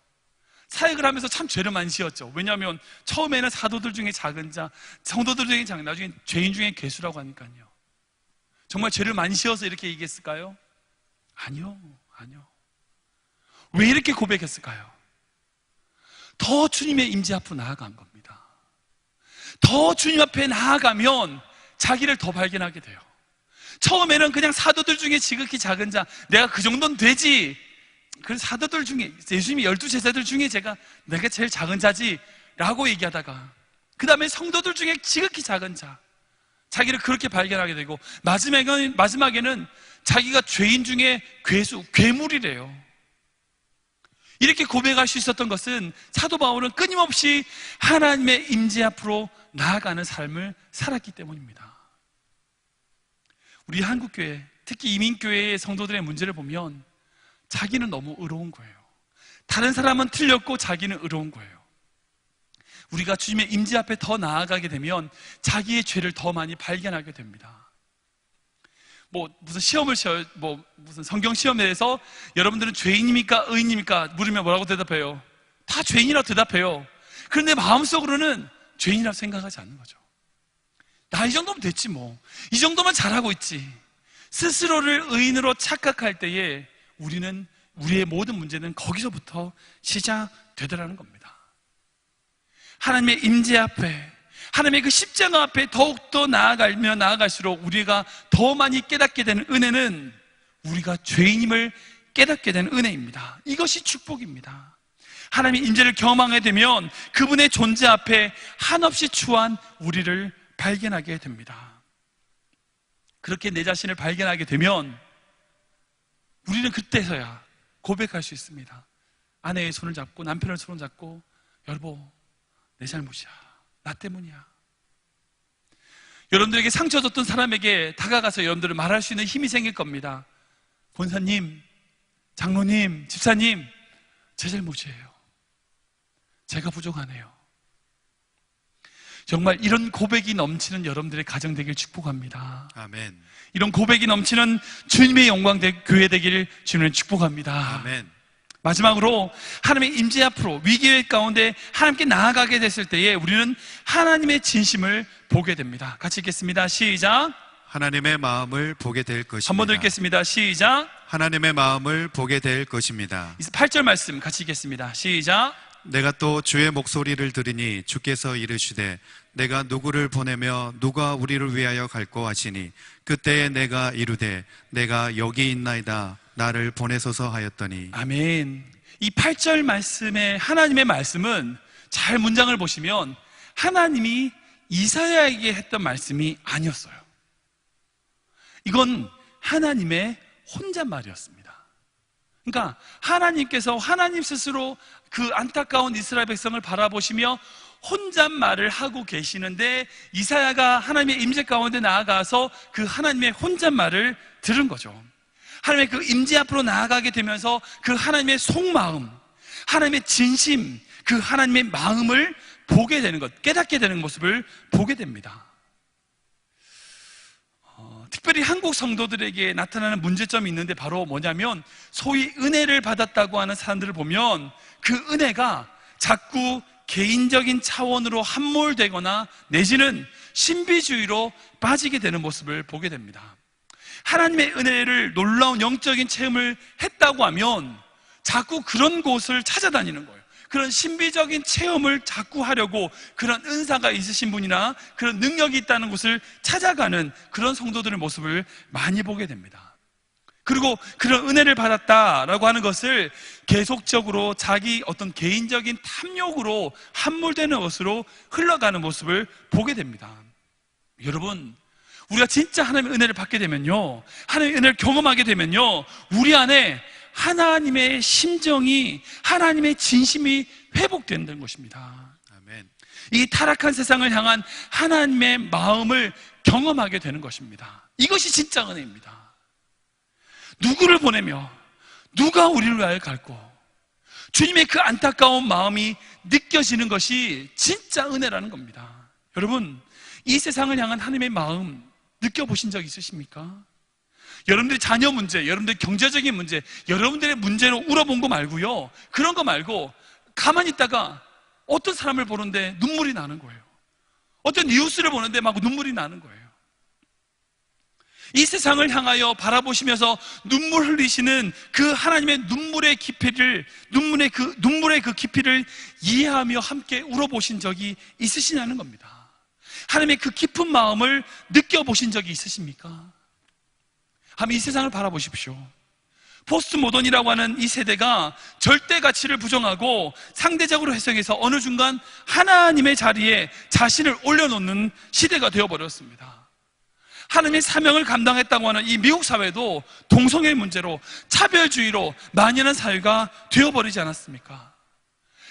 사역을 하면서 참 죄를 많이 지었죠. 왜냐하면 처음에는 사도들 중에 작은 자, 성도들 중에 작은, 나중에 죄인 중에 괴수라고 하니까요. 정말 죄를 많이 지어서 이렇게 얘기했을까요? 아니요. 왜 이렇게 고백했을까요? 더 주님의 임재 앞으로 나아간 겁니다. 더 주님 앞에 나아가면 자기를 더 발견하게 돼요. 처음에는 그냥 사도들 중에 지극히 작은 자, 내가 그 정도는 되지. 그래서 사도들 중에, 예수님이 12제자들 중에 내가 제일 작은 자지 라고 얘기하다가 그 다음에 성도들 중에 지극히 작은 자, 자기를 그렇게 발견하게 되고 마지막에는 자기가 죄인 중에 괴수, 괴물이래요. 이렇게 고백할 수 있었던 것은 사도 바울은 끊임없이 하나님의 임재 앞으로 나아가는 삶을 살았기 때문입니다. 우리 한국교회, 특히 이민교회의 성도들의 문제를 보면 자기는 너무 의로운 거예요. 다른 사람은 틀렸고 자기는 의로운 거예요. 우리가 주님의 임재 앞에 더 나아가게 되면 자기의 죄를 더 많이 발견하게 됩니다. 무슨 성경 시험에서 여러분들은 죄인입니까? 의인입니까? 물으면 뭐라고 대답해요? 다 죄인이라고 대답해요. 그런데 마음속으로는 죄인이라고 생각하지 않는 거죠. 나 이 정도면 됐지 뭐. 이 정도면 잘하고 있지. 스스로를 의인으로 착각할 때에 우리의 모든 문제는 거기서부터 시작되더라는 겁니다. 하나님의 임재 앞에, 하나님의 그 십자가 앞에 더욱더 나아갈수록 우리가 더 많이 깨닫게 되는 은혜는 우리가 죄인임을 깨닫게 되는 은혜입니다. 이것이 축복입니다. 하나님의 임재를 경험하게 되면 그분의 존재 앞에 한없이 추한 우리를 발견하게 됩니다. 그렇게 내 자신을 발견하게 되면 우리는 그때서야 고백할 수 있습니다. 아내의 손을 잡고 남편의 손을 잡고 여보, 내 잘못이야. 나 때문이야. 여러분들에게 상처 줬던 사람에게 다가가서 여러분들을 말할 수 있는 힘이 생길 겁니다. 권사님, 장로님, 집사님, 제 잘못이에요. 제가 부족하네요. 정말 이런 고백이 넘치는 여러분들의 가정 되길 축복합니다. 아멘. 이런 고백이 넘치는 주님의 영광 교회 되기를 주님을 축복합니다. 아멘. 마지막으로 하나님의 임재 앞으로 위기의 가운데 하나님께 나아가게 됐을 때에 우리는 하나님의 진심을 보게 됩니다. 같이 읽겠습니다. 시작. 하나님의 마음을 보게 될 것입니다. 한 번 더 읽겠습니다. 시작. 하나님의 마음을 보게 될 것입니다. 8절 말씀 같이 읽겠습니다. 시작. 내가 또 주의 목소리를 들으니 주께서 이르시되 내가 누구를 보내며 누가 우리를 위하여 갈꼬 하시니 그때에 내가 이르되 내가 여기 있나이다 나를 보내소서 하였더니. 아멘. 이 8절 말씀의 하나님의 말씀은 잘 문장을 보시면 하나님이 이사야에게 했던 말씀이 아니었어요. 이건 하나님의 혼잣말이었습니다. 그러니까 하나님께서 하나님 스스로 그 안타까운 이스라엘 백성을 바라보시며 혼잣말을 하고 계시는데 이사야가 하나님의 임재 가운데 나아가서 그 하나님의 혼잣말을 들은 거죠. 하나님의 그 임재 앞으로 나아가게 되면서 그 하나님의 속마음, 하나님의 진심, 그 하나님의 마음을 보게 되는 것, 깨닫게 되는 모습을 보게 됩니다. 특별히 한국 성도들에게 나타나는 문제점이 있는데 바로 뭐냐면 소위 은혜를 받았다고 하는 사람들을 보면 그 은혜가 자꾸 개인적인 차원으로 함몰되거나 내지는 신비주의로 빠지게 되는 모습을 보게 됩니다. 하나님의 은혜를 놀라운 영적인 체험을 했다고 하면 자꾸 그런 곳을 찾아다니는 거예요. 그런 신비적인 체험을 자꾸 하려고 그런 은사가 있으신 분이나 그런 능력이 있다는 것을 찾아가는 그런 성도들의 모습을 많이 보게 됩니다. 그리고 그런 은혜를 받았다라고 하는 것을 계속적으로 자기 어떤 개인적인 탐욕으로 함몰되는 것으로 흘러가는 모습을 보게 됩니다. 여러분, 우리가 진짜 하나님의 은혜를 받게 되면요, 하나님의 은혜를 경험하게 되면요, 우리 안에 하나님의 심정이, 하나님의 진심이 회복된다는 것입니다. 아멘. 이 타락한 세상을 향한 하나님의 마음을 경험하게 되는 것입니다. 이것이 진짜 은혜입니다. 누구를 보내며 누가 우리를 위하여 갈고, 주님의 그 안타까운 마음이 느껴지는 것이 진짜 은혜라는 겁니다. 여러분, 이 세상을 향한 하나님의 마음 느껴보신 적 있으십니까? 여러분들의 자녀 문제, 여러분들의 경제적인 문제, 여러분들의 문제로 울어본 거 말고요, 그런 거 말고 가만히 있다가 어떤 사람을 보는데 눈물이 나는 거예요. 어떤 뉴스를 보는데 막 눈물이 나는 거예요. 이 세상을 향하여 바라보시면서 눈물 흘리시는 그 하나님의 눈물의 깊이를, 눈물의 그 깊이를 이해하며 함께 울어보신 적이 있으시냐는 겁니다. 하나님의 그 깊은 마음을 느껴보신 적이 있으십니까? 한번 이 세상을 바라보십시오. 포스트 모던이라고 하는 이 세대가 절대 가치를 부정하고 상대적으로 해석해서 어느 순간 하나님의 자리에 자신을 올려놓는 시대가 되어버렸습니다. 하나님의 사명을 감당했다고 하는 이 미국 사회도 동성애 문제로, 차별주의로 만연한 사회가 되어버리지 않았습니까?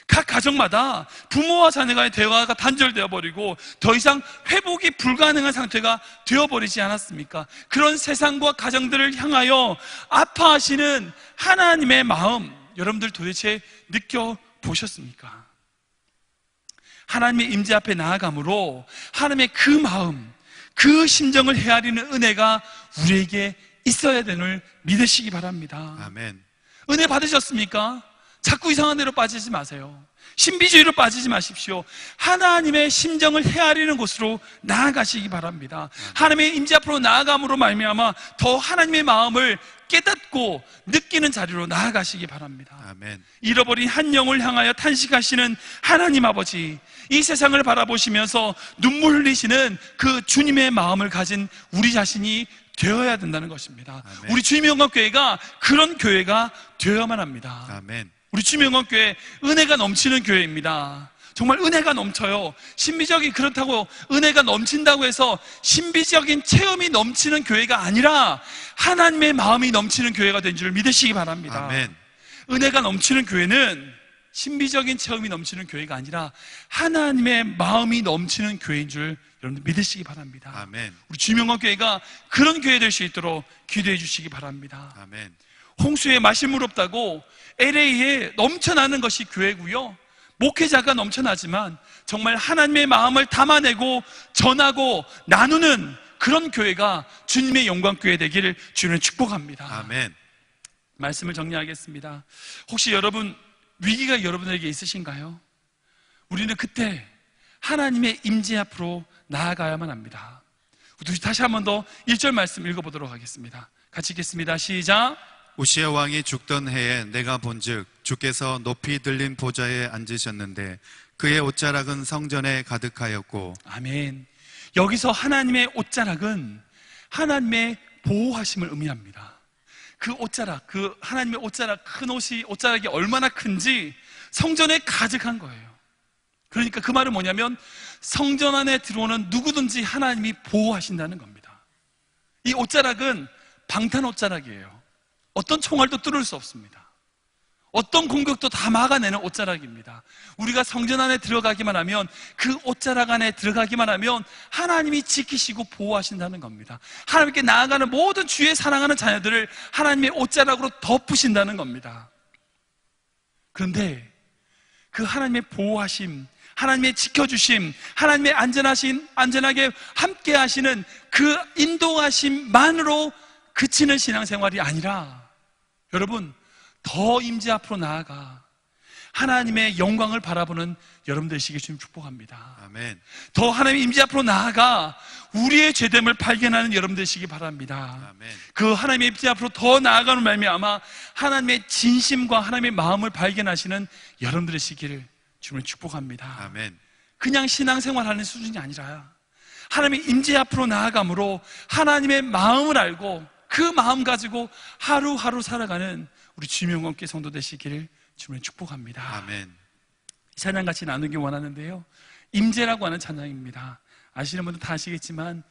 각 가정마다 부모와 자녀 간의 대화가 단절되어 버리고 더 이상 회복이 불가능한 상태가 되어버리지 않았습니까? 그런 세상과 가정들을 향하여 아파하시는 하나님의 마음, 여러분들 도대체 느껴보셨습니까? 하나님의 임재 앞에 나아감으로 하나님의 그 마음, 그 심정을 헤아리는 은혜가 우리에게 있어야 되는 믿으시기 바랍니다. 아멘. 은혜 받으셨습니까? 자꾸 이상한 데로 빠지지 마세요. 신비주의로 빠지지 마십시오. 하나님의 심정을 헤아리는 곳으로 나아가시기 바랍니다. 하나님의 임재 앞으로 나아감으로 말미암아 더 하나님의 마음을 깨닫고 느끼는 자리로 나아가시기 바랍니다. 아멘. 잃어버린 한 영을 향하여 탄식하시는 하나님 아버지, 이 세상을 바라보시면서 눈물 흘리시는 그 주님의 마음을 가진 우리 자신이 되어야 된다는 것입니다. 아멘. 우리 주님의 영광교회가 그런 교회가 되어야만 합니다. 아멘. 우리 주님의 영광교회 은혜가 넘치는 교회입니다. 정말 은혜가 넘쳐요. 신비적인, 그렇다고 은혜가 넘친다고 해서 신비적인 체험이 넘치는 교회가 아니라 하나님의 마음이 넘치는 교회가 된 줄 믿으시기 바랍니다. 아멘. 은혜가 넘치는 교회는 신비적인 체험이 넘치는 교회가 아니라 하나님의 마음이 넘치는 교회인 줄 여러분들 믿으시기 바랍니다. 아멘. 우리 주님의 영광교회가 그런 교회 될 수 있도록 기도해 주시기 바랍니다. 아멘. 홍수에 마실물 없다고 LA에 넘쳐나는 것이 교회고요, 목회자가 넘쳐나지만 정말 하나님의 마음을 담아내고 전하고 나누는 그런 교회가 주님의 영광교회 되기를 주님을 축복합니다. 아멘. 말씀을 정리하겠습니다. 혹시 여러분 위기가 여러분에게 있으신가요? 우리는 그때 하나님의 임재 앞으로 나아가야만 합니다. 다시 한 번 더 1절 말씀 읽어보도록 하겠습니다. 같이 읽겠습니다. 시작. 우시야 왕이 죽던 해에 내가 본즉 주께서 높이 들린 보좌에 앉으셨는데 그의 옷자락은 성전에 가득하였고. 아멘. 여기서 하나님의 옷자락은 하나님의 보호하심을 의미합니다. 그 옷자락, 그 하나님의 옷자락, 큰 옷자락이 얼마나 큰지 성전에 가득한 거예요. 그러니까 그 말은 뭐냐면 성전 안에 들어오는 누구든지 하나님이 보호하신다는 겁니다. 이 옷자락은 방탄 옷자락이에요. 어떤 총알도 뚫을 수 없습니다. 어떤 공격도 다 막아내는 옷자락입니다. 우리가 성전 안에 들어가기만 하면, 그 옷자락 안에 들어가기만 하면 하나님이 지키시고 보호하신다는 겁니다. 하나님께 나아가는 모든 주의 사랑하는 자녀들을 하나님의 옷자락으로 덮으신다는 겁니다. 그런데 그 하나님의 보호하심, 하나님의 지켜주심, 하나님의 안전하게 함께 하시는 그 인도하심만으로 그치는 신앙생활이 아니라, 여러분 더 임재 앞으로 나아가 하나님의 영광을 바라보는 여러분 되시길 주님 축복합니다. 아멘. 더 하나님의 임재 앞으로 나아가 우리의 죄됨을 발견하는 여러분 되시기 바랍니다. 아멘. 그 하나님의 임재 앞으로 더 나아가는 말미암아 하나님의 진심과 하나님의 마음을 발견하시는 여러분 되시기를 주님 축복합니다. 아멘. 그냥 신앙생활하는 수준이 아니라 하나님의 임재 앞으로 나아감으로 하나님의 마음을 알고 그 마음 가지고 하루하루 살아가는 우리 주명원께 성도 되시기를 주님 축복합니다. 아멘. 이 찬양 같이 나누기 원하는데요, 임재라고 하는 찬양입니다. 아시는 분들 다 아시겠지만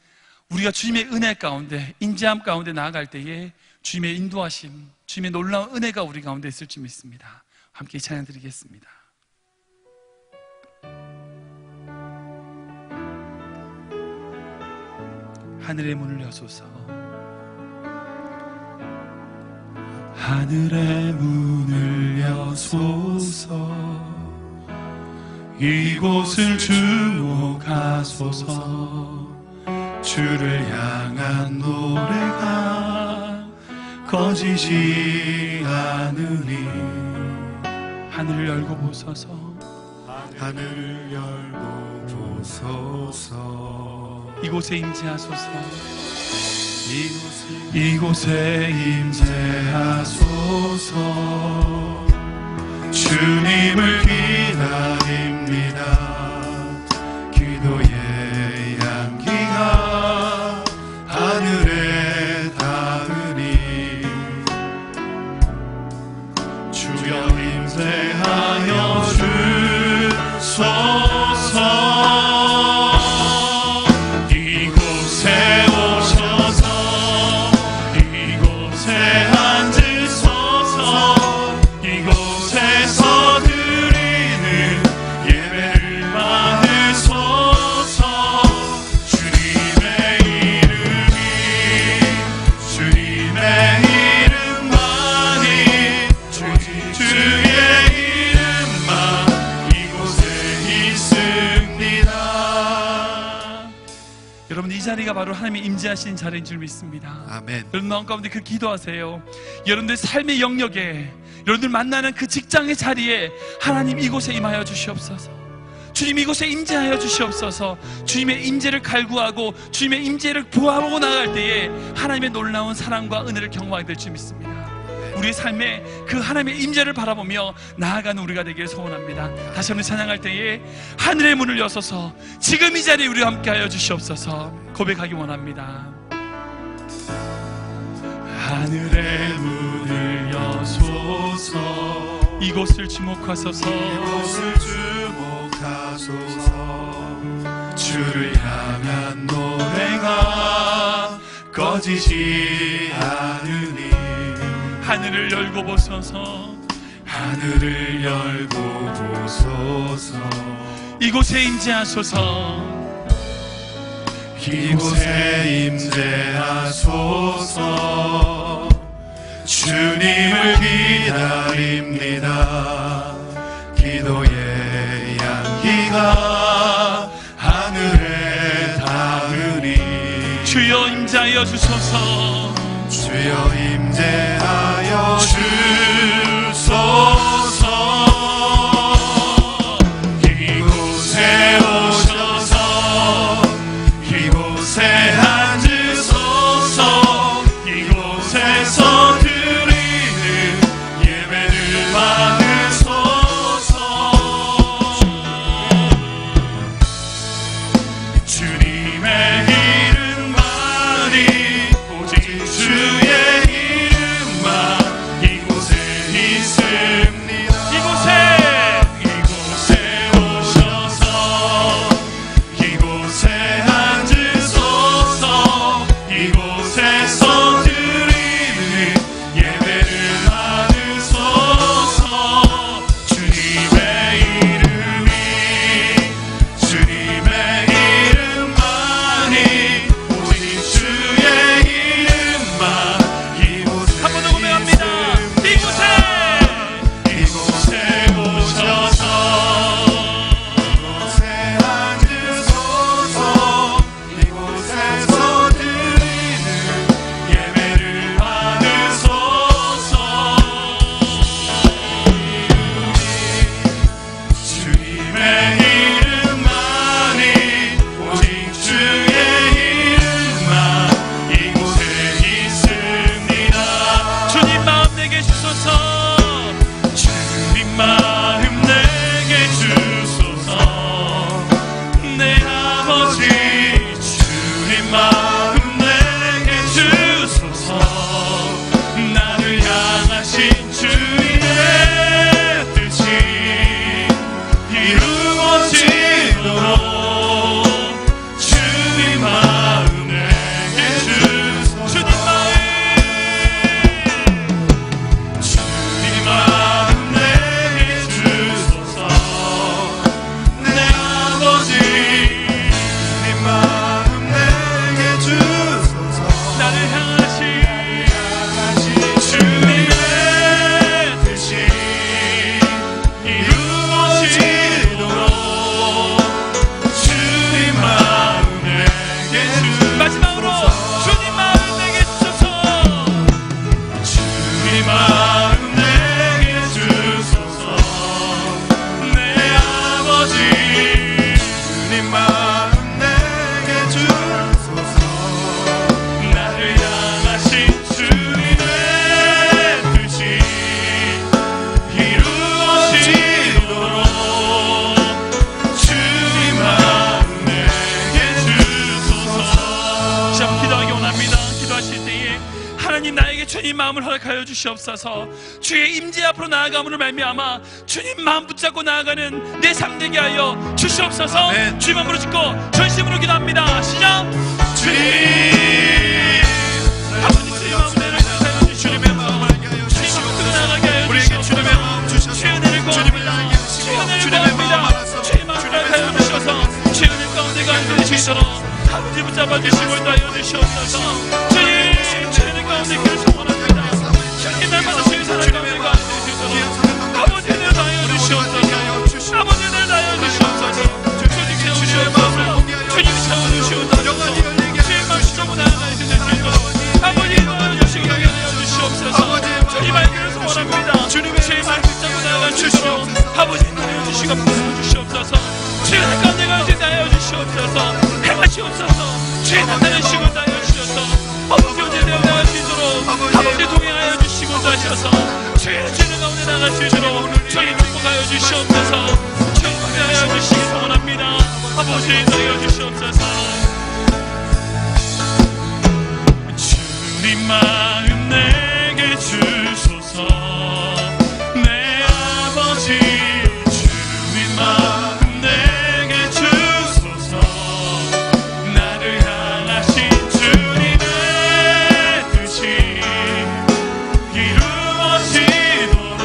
우리가 주님의 은혜 가운데, 인자함 가운데 나아갈 때에 주님의 인도하심, 주님의 놀라운 은혜가 우리 가운데 있을 줄 믿습니다. 함께 이 찬양 드리겠습니다. 하늘의 문을 여소서, 하늘의 문을 여소서, 이곳을 주목하소서. 주를 향한 노래가 꺼지지 않으니 하늘을 열고 보소서, 하늘을 열고 보소서. 이곳에 임재하소서, 이곳에 임재하소서. 주님을 기다립니다. 기도의 향기가 하늘에 닿으니 주여 임재하여 주소서. 이곳에 오셔서 이곳에 앉으소서. 이곳에서 드리는 예배를 받으소서. 주님의 이름만이 주의 이름만 이곳에 있습니다. 여러분, 이 자리가 바로 하나님의 임재하신 자리인 줄 믿습니다. 아멘. 여러분 마음 가운데 그 기도하세요. 여러분들 삶의 영역에, 여러분들 만나는 그 직장의 자리에 하나님 이곳에 임하여 주시옵소서. 주님 이곳에 임재하여 주시옵소서. 주님의 임재를 갈구하고 주님의 임재를 보아보고 나갈 때에 하나님의 놀라운 사랑과 은혜를 경험하게 될 줄 믿습니다. 우리의 삶에 그 하나님의 임재를 바라보며 나아가는 우리가 되기를 소원합니다. 다시 한번 찬양할 때에 하늘의 문을 여소서 지금 이 자리에 우리와 함께하여 주시옵소서 고백하기 원합니다. 하늘의 문을 여소서, 이곳을 주목하소서. 이곳을 주목하소서. 주를 향한 노래가 꺼지지 않으니 하늘을 열고 보소서. 하늘을 열고 보소서. 이곳에 임재하소서. 이곳에 임재하소서. 주님을 기다립니다. 기도의 향기가 하늘에 닿으니 주여 임재하여 주소서. 주여 임재하여 주소서. 이곳에 오셔서 이곳에 앉으소서. 이곳에서 드리는 예배를 받으소서. 주님의 이름만이 오직 주의 이름만 이곳에 마음을 허락하여 주시옵소서. 주의 임재 앞으로 나아감으로 말미암아 주님 마음 붙잡고 나아가는 내 삶 되게 하여 주시옵소서. 아멘. 주님 마음으로 짓고 전심으로 기도합니다. 시작. 주님, 아버지 주님 마음대로 하여 주시옵소서. 주님의 마음을 붙들고 나아가게 하여 우리에게 주님의 마음 주셔서 주의 은혜를 구합니다. 주의 은혜를 구합니다. 주의 마음을 허락하여 주셔서 주의 은혜 가운데 가는 주시도록 아버지 붙잡아 주시고 인도하여 주시옵소서. 주님, 주의 은혜 가운데 길을 소원합니다. 주님 날마다 주의 사랑 가운데 가는 주시도록 아버지 은혜를 다하여 주시옵소서. 아버지 은혜를 다하여 주시옵소서. 주님 채우시옵소서. 주님 채워주시옵소서. 주의 마음 붙잡고 나아가야 되시도록 아버지 인도하여 주시고 인도하여 주시옵소서. 주님 말씀을 소원합니다. 주의 말 붙잡고 나아가 주시도록 아버지 인도하여 주시고 부어주시옵소서. 주의 은혜 가운데 가는 주님 다하여 주시옵소서. 행하시옵소서. 주의 나타내시고 인도하여 주셔서 아버지 은혜 되어 수 있도록 아버지 동행하여 주시고 인도하셔서 주의 주님 가운데 나갈 수 있도록 저희 축복하여 주시옵소서. 주의 인도하여 주시기 소원합니다. 아버지 인도하여 주시옵소서. 주님 마음 내게 주소서. 내 아버지 주님 마음 내게 주소서. 나를 향하신 주님의 뜻이 이루어지도록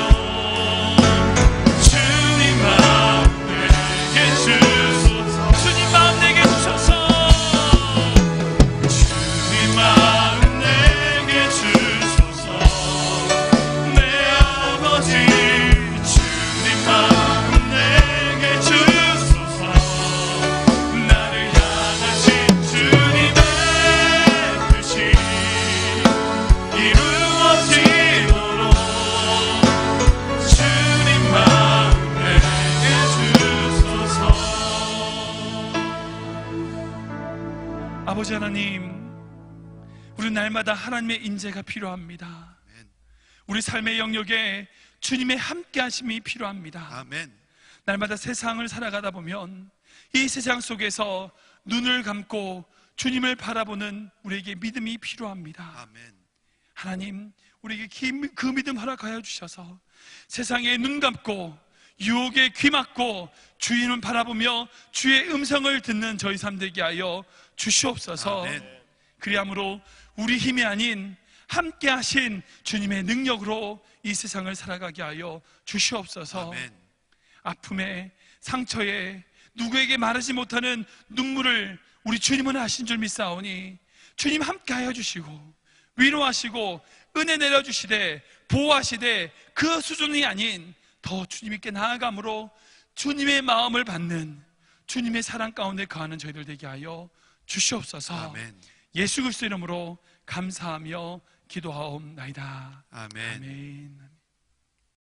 주님 마음 내게 주소서. 주님 마음 내게 주소서. 주님 마음 내게 주소서. 내 아버지 주님 마음 내게 주소서. 나를 향하신 주님의 뜻이 이루어지도록 주님 마음 내게 주소서. 아버지 하나님, 우리 날마다 하나님의 인재가 필요합니다. 우리 삶의 영역에 주님의 함께하심이 필요합니다. 아멘. 날마다 세상을 살아가다 보면 이 세상 속에서 눈을 감고 주님을 바라보는 우리에게 믿음이 필요합니다. 아멘. 하나님, 우리에게 그 믿음 허락하여 주셔서 세상에 눈 감고 유혹에 귀 막고 주님을 바라보며 주의 음성을 듣는 저희 삶 되게 하여 주시옵소서. 아멘. 그리함으로 우리 힘이 아닌 함께 하신 주님의 능력으로 이 세상을 살아가게 하여 주시옵소서. 아멘. 아픔에 상처에 누구에게 말하지 못하는 눈물을 우리 주님은 하신 줄 믿사오니 주님 함께 하여 주시고 위로하시고 은혜 내려주시되 보호하시되 그 수준이 아닌 더 주님께 나아감으로 주님의 마음을 받는 주님의 사랑 가운데 거하는 저희들 되게 하여 주시옵소서. 아멘. 예수 그리스도 이름으로 감사하며 기도하옵나이다. 아멘. 아멘.